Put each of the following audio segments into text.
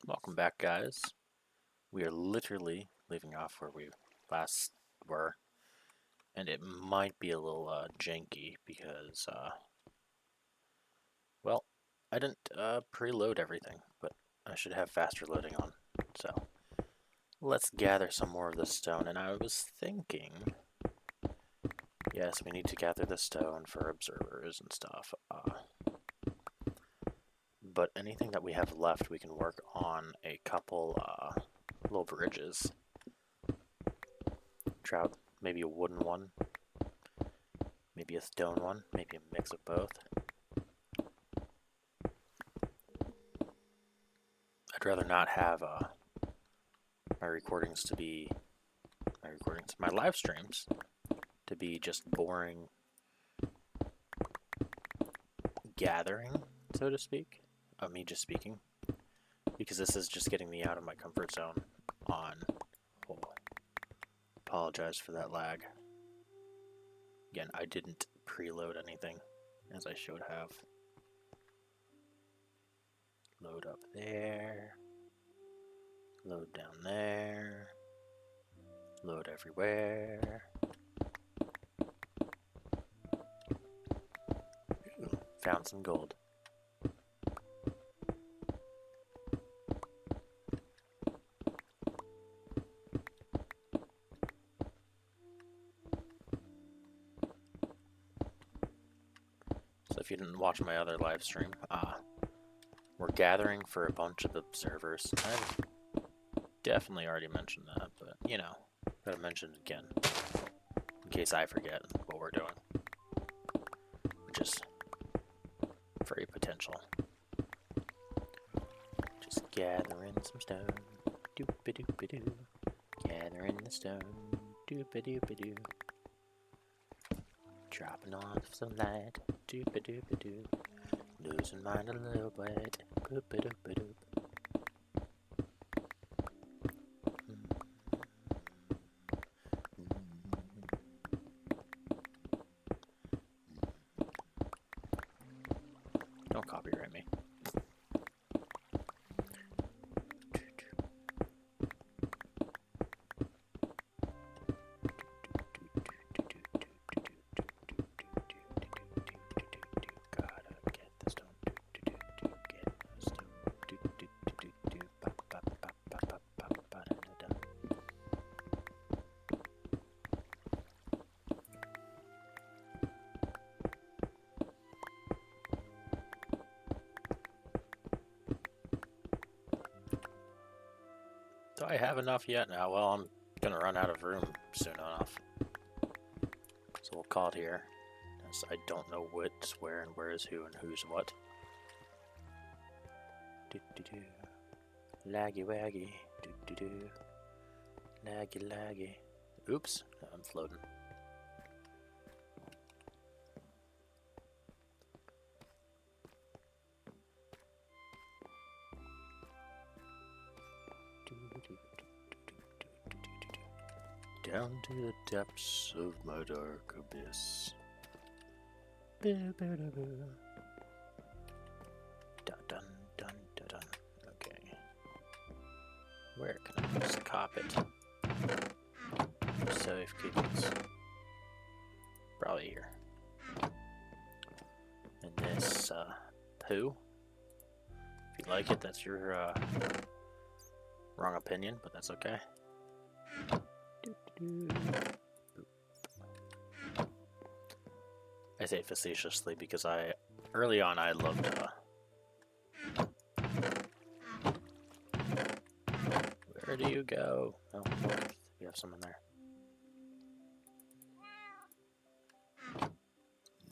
Welcome back, guys. We are literally leaving off where we last were, and it might be a little janky because, well, I didn't preload everything, but I should have faster loading on. So, let's gather some more of the stone, and I was thinking, yes, we need to gather the stone for observers and stuff, but anything that we have left, we can work on a couple little bridges. Trout, maybe a wooden one, maybe a stone one, maybe a mix of both. I'd rather not have my live streams to be just boring gathering, so to speak, of me just speaking, because this is just getting me out of my comfort zone on, apologize for that lag. Again, I didn't preload anything, as I should have. Load up there, load down there, load everywhere. Ooh, found some gold. So if you didn't watch my other live stream, we're gathering for a bunch of observers. I've definitely already mentioned that, but you know, gotta mention it again in case I forget what we're doing, which is very potential. Just gathering some stone, doop-a-doop-a-doo. Gathering the stone, doop-a-doop-a-doo. Dropping off some light, doop-a-doop-a-doo. Losing mine a little bit, boop-a-doop-a-doop. Don't copyright me. Do I have enough yet? Now, well, I'm gonna run out of room soon enough. So we'll call it here, as I don't know what's where and where is who and who's what. Do-do-do. Laggy waggy. Do-do-do. Laggy laggy. Oops, I'm floating. Down to the depths of my dark abyss. Dun dun dun dun dun. Okay. Where can I just cop it? Safe kittens. Probably here. And this, poo. If you like it, that's your, wrong opinion, but that's okay. I say facetiously because early on I loved, where do you go? Oh, look, we have some in there.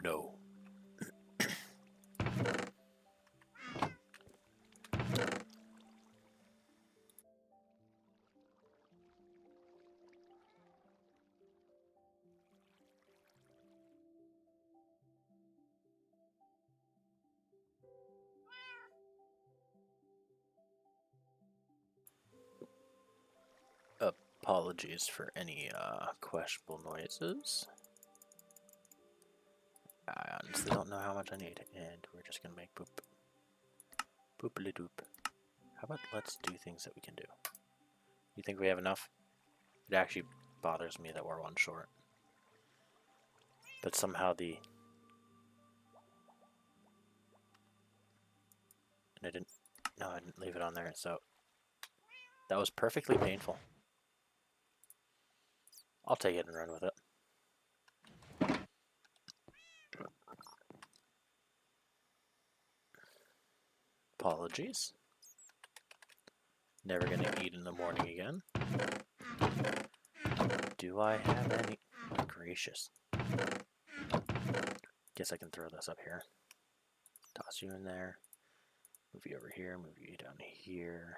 No. Apologies for any questionable noises. I honestly don't know how much I need, and we're just gonna make boop. Boopily doop. about let's do things that we can do? You think we have enough? It actually bothers me that we're one short. But somehow the... And I didn't... No, I didn't leave it on there, so... That was perfectly painful. I'll take it and run with it. Apologies. Never gonna eat in the morning again. Do I have any... Oh, gracious. Guess I can throw this up here. Toss you in there. Move you over here. Move you down here.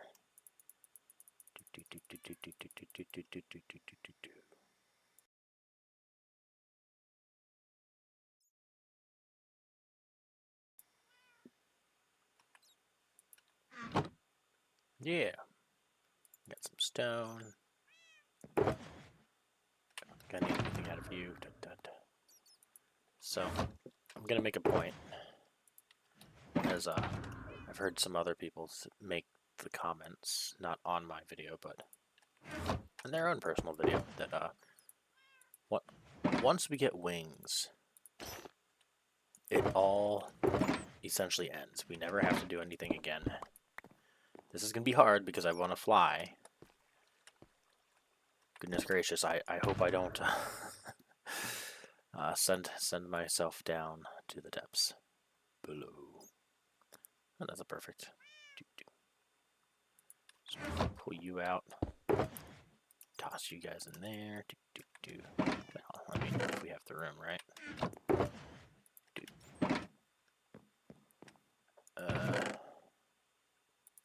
Yeah. Got some stone. Don't think I need anything out of you. So, I'm gonna make a point. As I've heard some other people make the comments, not on my video, but in their own personal video, that once we get wings, it all essentially ends. We never have to do anything again. This is gonna be hard because I want to fly. Goodness gracious, I hope I don't send myself down to the depths below. Oh, that's a perfect. Just pull you out. Toss you guys in there. Well, I mean, if we have the room, right?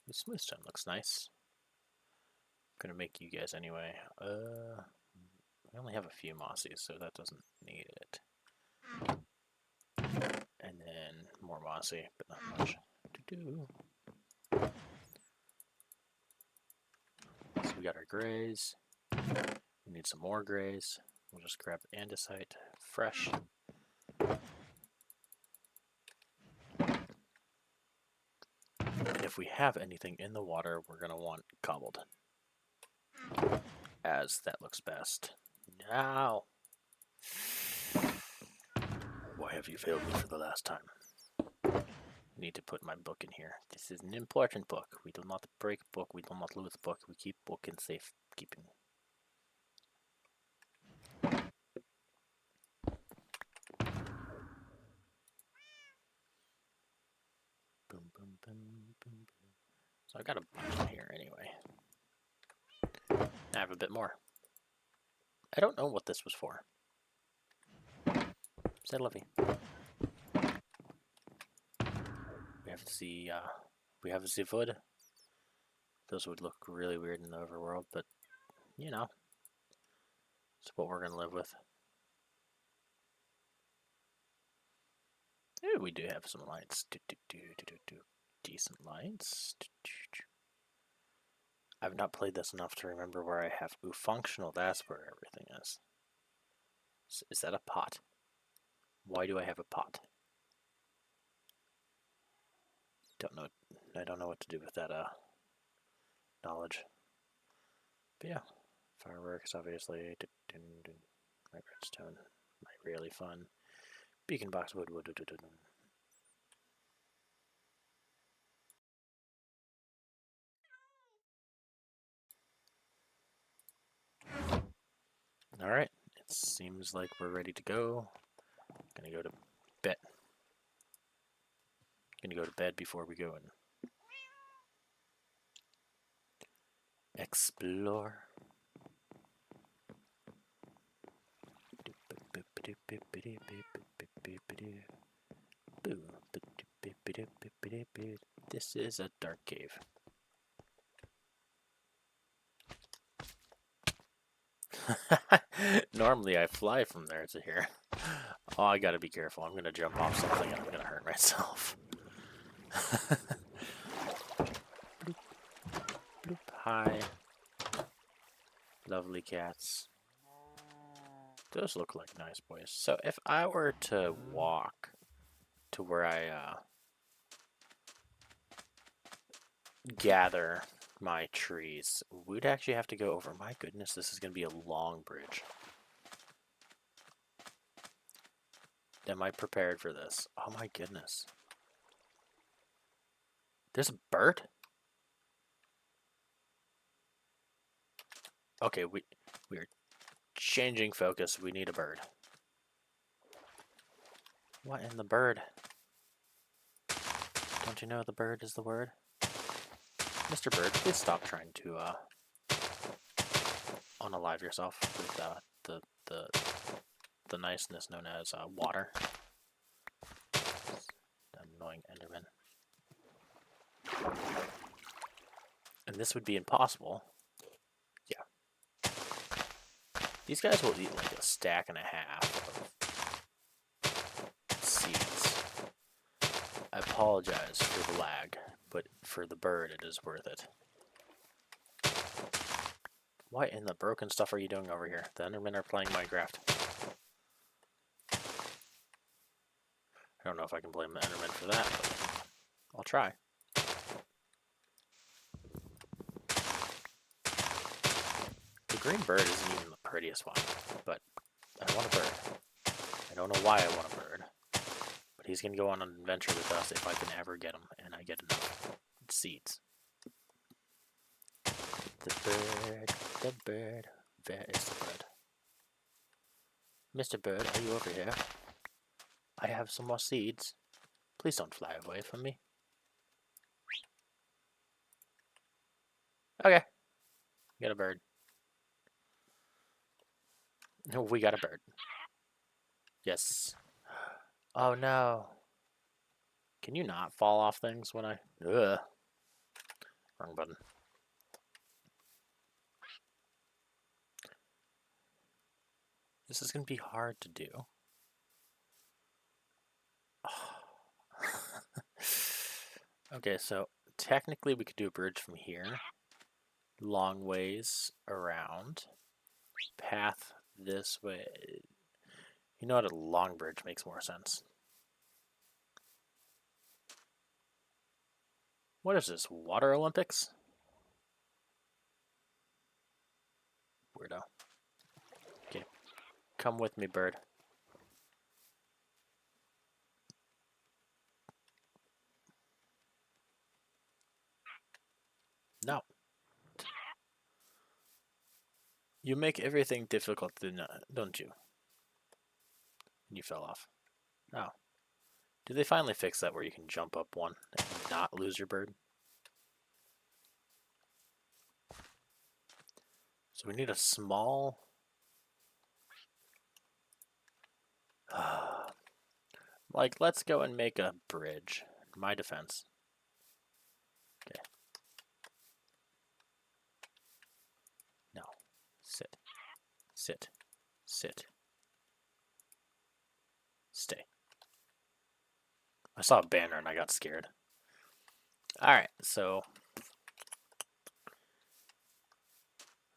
The smooth stone looks nice. I'm gonna make you guys anyway. We only have a few mossies, so that doesn't need it. And then more mossy, but not much to do. So we got our grays. We need some more grays. We'll just grab andesite fresh. And if we have anything in the water, we're going to want cobbled, as that looks best. Now, why have you failed me for the last time? I need to put my book in here. This is an important book. We do not break book. We do not lose book. We keep book in safe keeping. Boom, boom, boom, boom, boom. So I got a bunch in here anyway. I have a bit more. I don't know what this was for. Say Livy. We have the wood. Those would look really weird in the overworld, but you know, it's what we're gonna live with. Ooh, we do have some lights. Decent lights. I've not played this enough to remember where I have. Ooh, functional, that's where everything is. Is that a pot? Why do I have a pot? Don't know. I don't know what to do with that knowledge. But yeah, fireworks, obviously. My redstone, my really fun. Beacon box wood. Alright, it seems like we're ready to go. Gonna go to bed. Gonna go to bed before we go and explore. This is a dark cave. Normally I fly from there to here. Oh, I gotta be careful. I'm gonna jump off something and I'm gonna hurt myself. Bloop. Bloop. Hi. Lovely cats. Those look like nice boys. So if I were to walk to where I gather my trees, we'd actually have to go over. My goodness, this is going to be a long bridge. Am I prepared for this? Oh my goodness. There's a bird? Okay, we're changing focus. We need a bird. What in the bird? Don't you know the bird is the word? Mr. Bird, please stop trying to unalive yourself with the niceness known as water. Annoying Enderman. And this would be impossible. Yeah. These guys will eat like a stack and a half of seeds. I apologize for the lag, but for the bird it is worth it. What in the broken stuff are you doing over here? The Endermen are playing Minecraft. I don't know if I can blame the Enderman for that, but I'll try. The green bird isn't even the prettiest one, but I want a bird. I don't know why I want a bird, but he's going to go on an adventure with us if I can ever get him, and I get enough seeds. The bird, where is the bird? Mr. Bird, are you over here? I have some more seeds. Please don't fly away from me. Okay. We got a bird. No, we got a bird. Yes. Oh no. Can you not fall off things when I... Ugh. Wrong button. This is going to be hard to do. Okay, so technically we could do a bridge from here. Long ways around. Path this way. You know what? A long bridge makes more sense. What is this? Water Olympics? Weirdo. Okay. Come with me, bird. No. You make everything difficult, don't you? And you fell off. Oh. Did they finally fix that where you can jump up one and not lose your bird? So we need a small... like, let's go and make a bridge. My defense. Okay. No. Sit. Sit. Sit. Stay. I saw a banner and I got scared. Alright, so...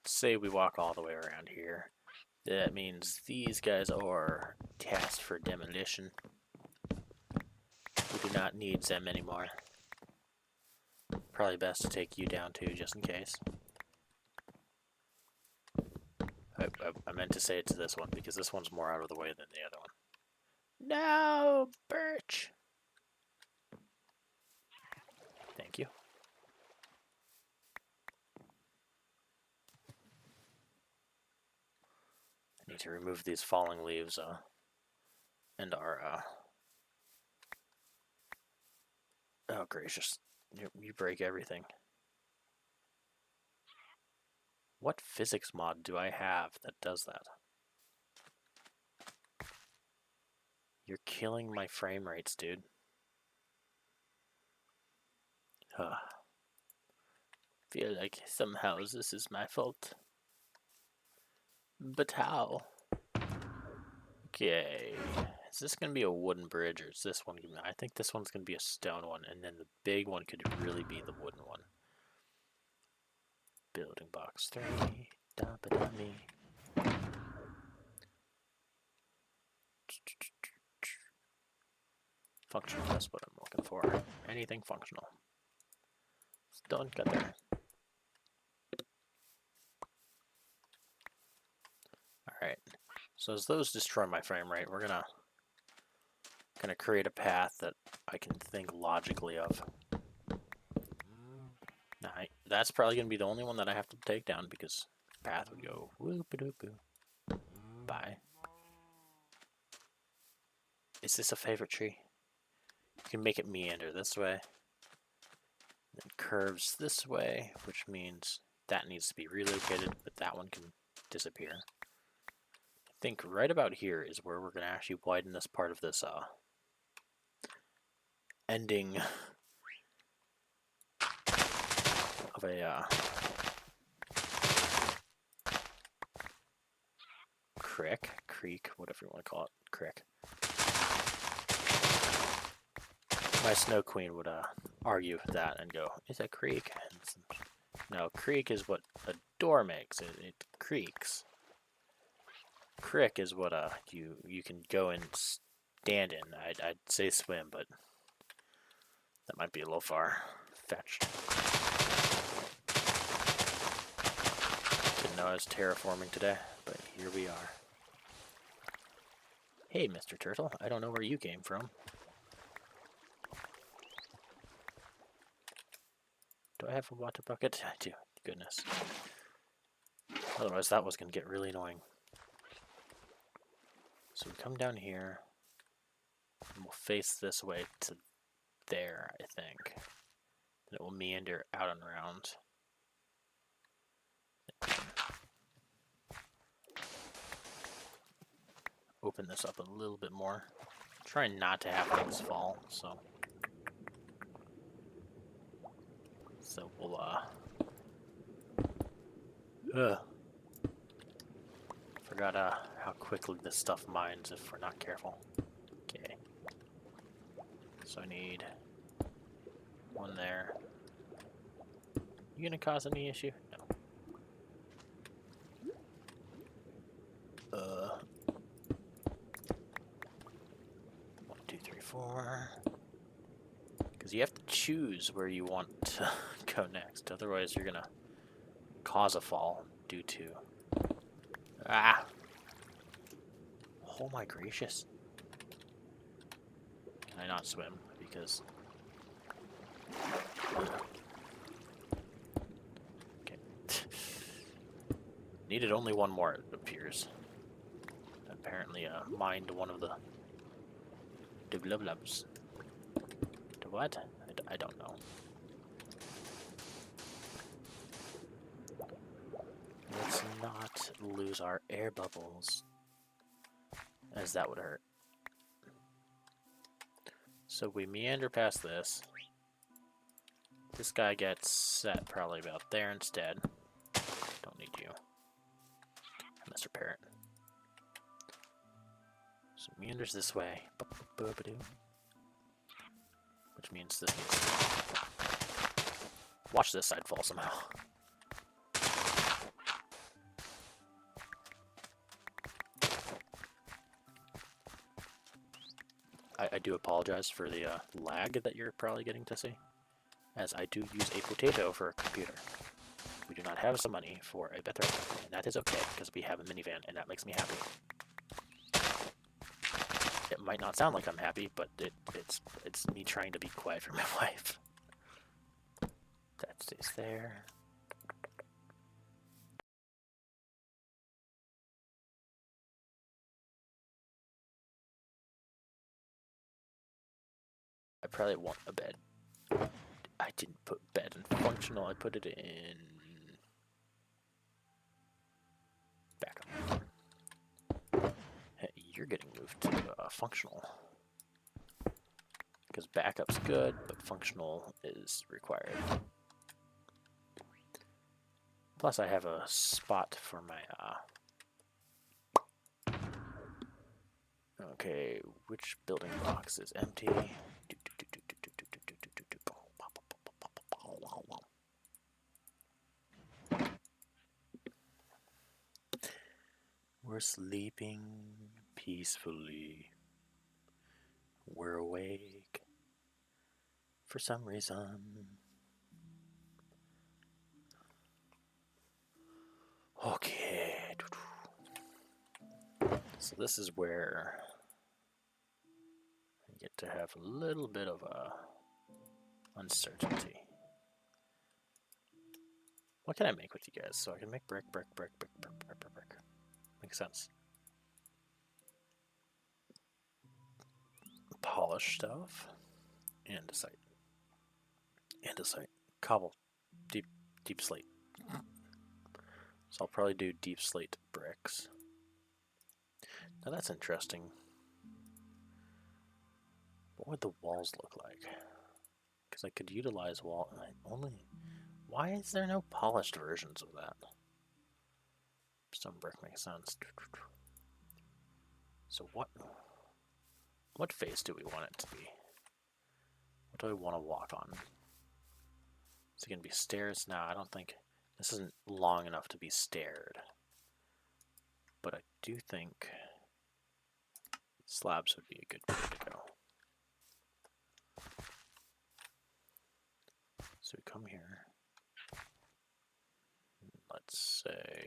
say we walk all the way around here. That means these guys are tasked for demolition. We do not need them anymore. Probably best to take you down too, just in case. I meant to say it to this one, because this one's more out of the way than the other one. No, birch! Thank you. I need to remove these falling leaves, and our, oh gracious, you break everything. What physics mod do I have that does that? You're killing my frame rates, dude. Feel like somehow this is my fault. But how? Okay. Is this going to be a wooden bridge, or is this one gonna be... I think this one's going to be a stone one, and then the big one could really be the wooden one. Building box 3. Da-ba-da-me. Functional, that's what I'm looking for. Anything functional. Don't get there. Alright. So as those destroy my frame rate, we're gonna create a path that I can think logically of. Now, that's probably gonna be the only one that I have to take down because the path would go whoop-a-doop-boo. Bye. Is this a favorite tree? You can make it meander this way. Then curves this way, which means that needs to be relocated, but that one can disappear. I think right about here is where we're going to actually widen this part of this ending of a creek, whatever you want to call it, crick. My Snow Queen would argue with that and go, "It's a creek." And no, creek is what a door makes. It creaks. Crick is what you can go and stand in. I'd say swim, but that might be a little far fetched. Didn't know I was terraforming today, but here we are. Hey, Mr. Turtle, I don't know where you came from. Do I have a water bucket? I do. Goodness. Otherwise, that was going to get really annoying. So we come down here, and we'll face this way to there, I think. Then it will meander out and around. Open this up a little bit more. Trying not to have things fall, so we'll forgot how quickly this stuff mines if we're not careful. Okay. So I need one there. You gonna cause any issue? No. 1, 2, 3, 4. Because you have to choose where you want to go next. Otherwise, you're gonna cause a fall due to oh my gracious. Can I not swim? Because okay. Needed only one more, it appears. Apparently mined one of the glubs. The what? I don't know. Let's not lose our air bubbles, as that would hurt. So we meander past this. This guy gets set probably about there instead. Don't need you, Mr. Parrot. So meanders this way. Which means this needs to... Watch this side fall somehow. I do apologize for the lag that you're probably getting to see, as I do use a potato for a computer. We do not have some money for a better one, and that is okay, because we have a minivan, and that makes me happy. It might not sound like I'm happy, but it's me trying to be quiet for my wife. That stays there. I probably want a bed. I didn't put bed in functional, I put it in backup. Hey, you're getting moved to functional. Because backup's good, but functional is required. Plus I have a spot for my okay, which building box is empty? We're sleeping peacefully. We're awake for some reason. Okay. So this is where I get to have a little bit of a uncertainty. What can I make with you guys? So I can make brick. Makes sense. Polish stuff. Andesite. Cobble. Deep slate. So I'll probably do deep slate bricks. Now that's interesting. What would the walls look like? Because I could utilize wall only. Why is there no polished versions of that? Stone brick makes sense. So what face do we want it to be? What do I want to walk on? Is it going to be stairs? No, I don't think. This isn't long enough to be staired. But I do think slabs would be a good way to go. So we come here. Let's say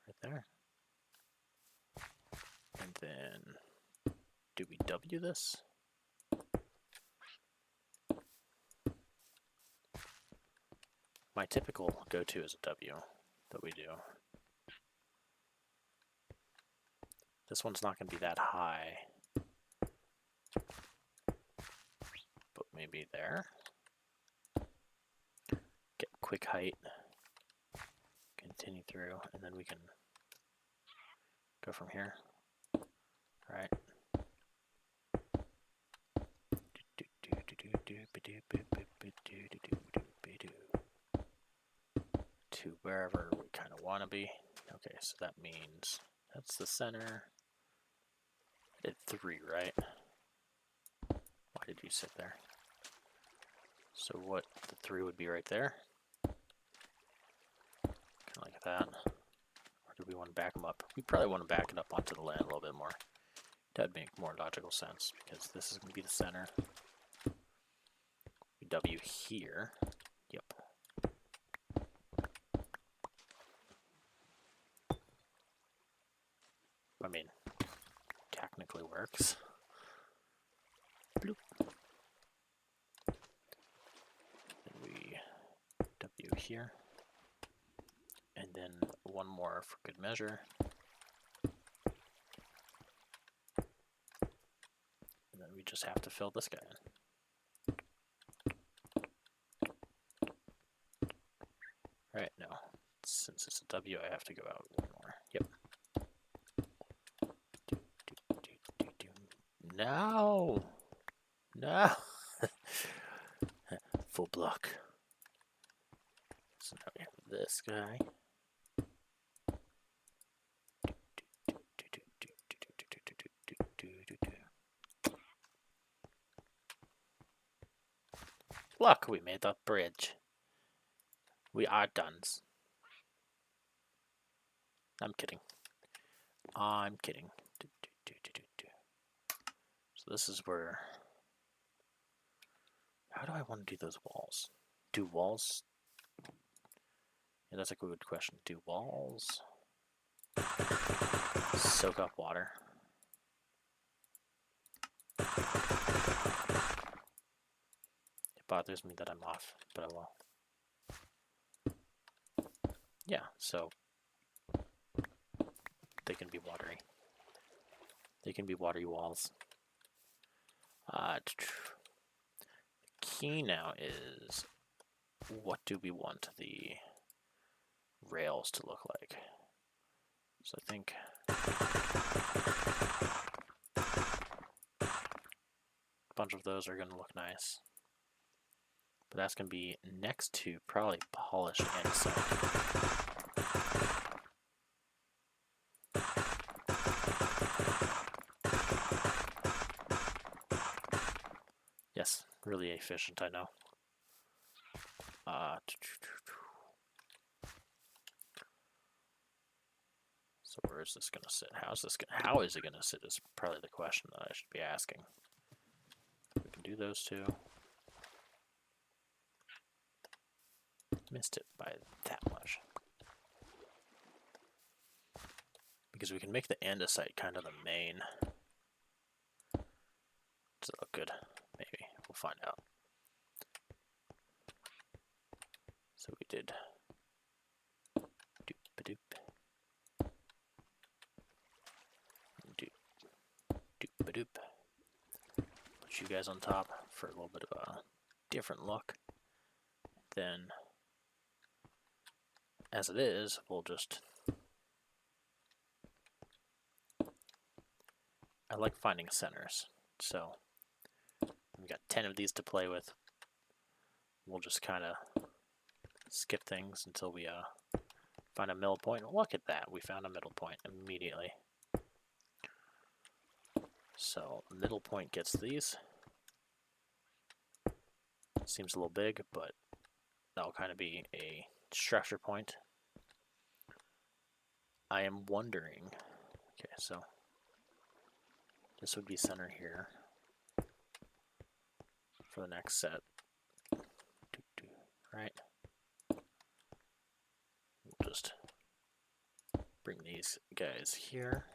right there. And then do we W this? My typical go-to is a W that we do. This one's not going to be that high. But maybe there. Get quick height. Continue through, and then we can go from here. Alright. To wherever we kind of want to be. Okay, so that means that's the center. I did 3, right? Why did you sit there? So what, the 3 would be right there? Kind of like that. Or do we want to back them up? We probably want to back it up onto the land a little bit more. That'd make more logical sense, because this is going to be the center. We W here. Yep. I mean, technically works. Bloop. And we W here. And then one more for good measure. And then we just have to fill this guy in. Right, no. Since it's a W, I have to go out one more. Yep. No! No! Full block. So now we have this guy. Look, we made that bridge. We are done. I'm kidding. I'm kidding. So this is where... How do I want to do those walls? Do walls... Yeah, that's a good question. Do walls soak up water? It bothers me that I'm off, but I will. Yeah, so they can be watery. They can be watery walls. The key now is, what do we want the rails to look like? So I think a bunch of those are going to look nice. But that's going to be next to probably polished andesite. Yes, really efficient, I know. So where is this going to sit? How is it going to sit is probably the question that I should be asking. We can do those two. missed it by that much. Because we can make the andesite kind of the main. Does it look good? Maybe. We'll find out. So we did doop-a-doop. Doop-a-doop. Put you guys on top for a little bit of a different look. Then, as it is, we'll just... I like finding centers, so we've got 10 of these to play with. We'll just kind of skip things until we find a middle point. Look at that, we found a middle point immediately. So middle point gets these. Seems a little big, but that'll kind of be a structure point. I am wondering, okay, so this would be center here for the next set, right? We'll just bring these guys here.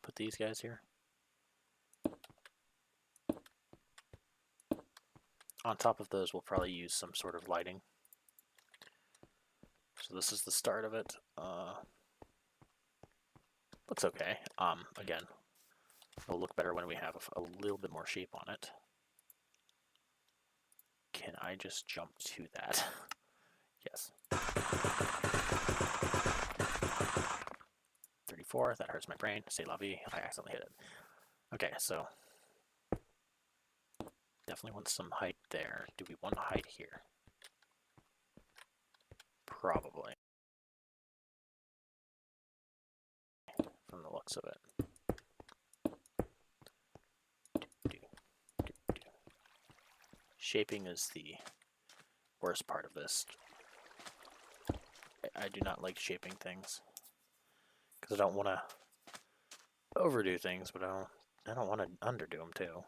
Put these guys here. On top of those, we'll probably use some sort of lighting. So this is the start of it. Looks okay. Again, it'll look better when we have a little bit more shape on it. Can I just jump to that? Yes. 34, that hurts my brain. C'est la vie. I accidentally hit it. Okay, so definitely want some height there. Do we want height here? Probably. From the looks of it. Shaping is the worst part of this. I do not like shaping things because I don't want to overdo things, but I don't want to underdo them too.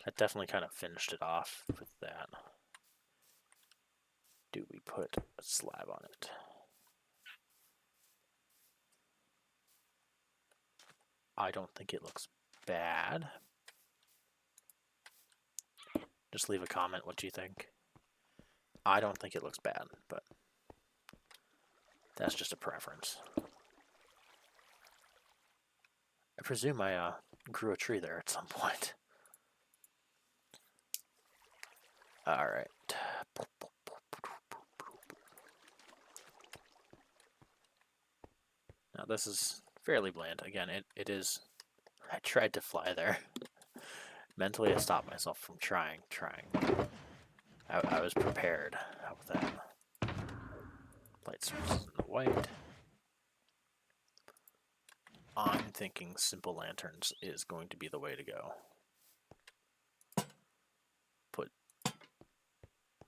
That definitely kind of finished it off with that. Do we put a slab on it? I don't think it looks bad. Just leave a comment what you think. I don't think it looks bad, but that's just a preference. I presume I grew a tree there at some point. Alright. Now this is fairly bland. Again, it is... I tried to fly there. Mentally, I stopped myself from trying. I was prepared. How about that? Light sources in the white. I'm thinking simple lanterns is going to be the way to go. Put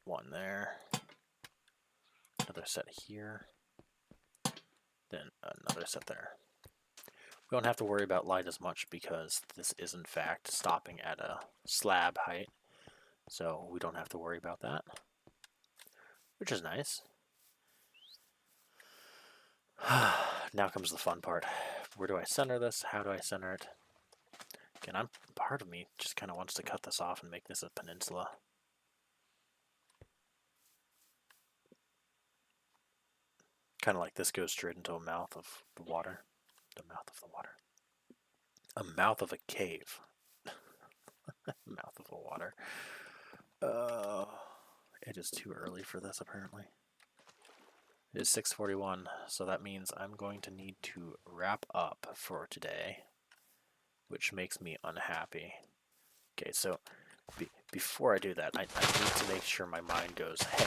one there. Another set here. Then another set there. We don't have to worry about light as much because this is in fact stopping at a slab height. So we don't have to worry about that, which is nice. Now comes the fun part. Where do I center this? How do I center it? Again, part of me just kind of wants to cut this off and make this a peninsula. Kind of like this goes straight into a mouth of the water. The mouth of the water. A mouth of a cave. Mouth of the water. It is too early for this, apparently. It is 6:41, so that means I'm going to need to wrap up for today, which makes me unhappy. Okay, so before I do that, I need to make sure my mind goes, hey,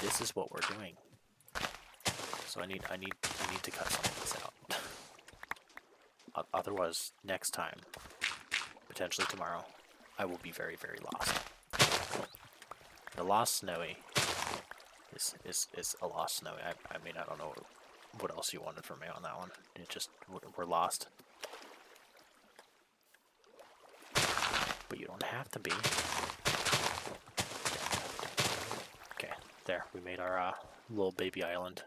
this is what we're doing. So I need to cut some of this out. Otherwise, next time, potentially tomorrow, I will be very, very lost. The Lost Snowy is a Lost Snowy. I mean, I don't know what else you wanted from me on that one. It just, we're lost. But you don't have to be. there, we made our little baby island,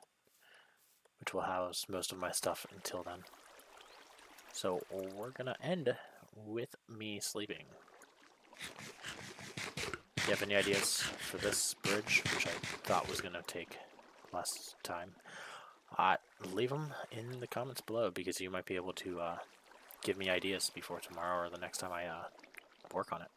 which will house most of my stuff until then. So we're gonna end with me sleeping. Do you have any ideas for this bridge, which I thought was gonna take less time? Leave them in the comments below, because you might be able to give me ideas before tomorrow or the next time I work on it.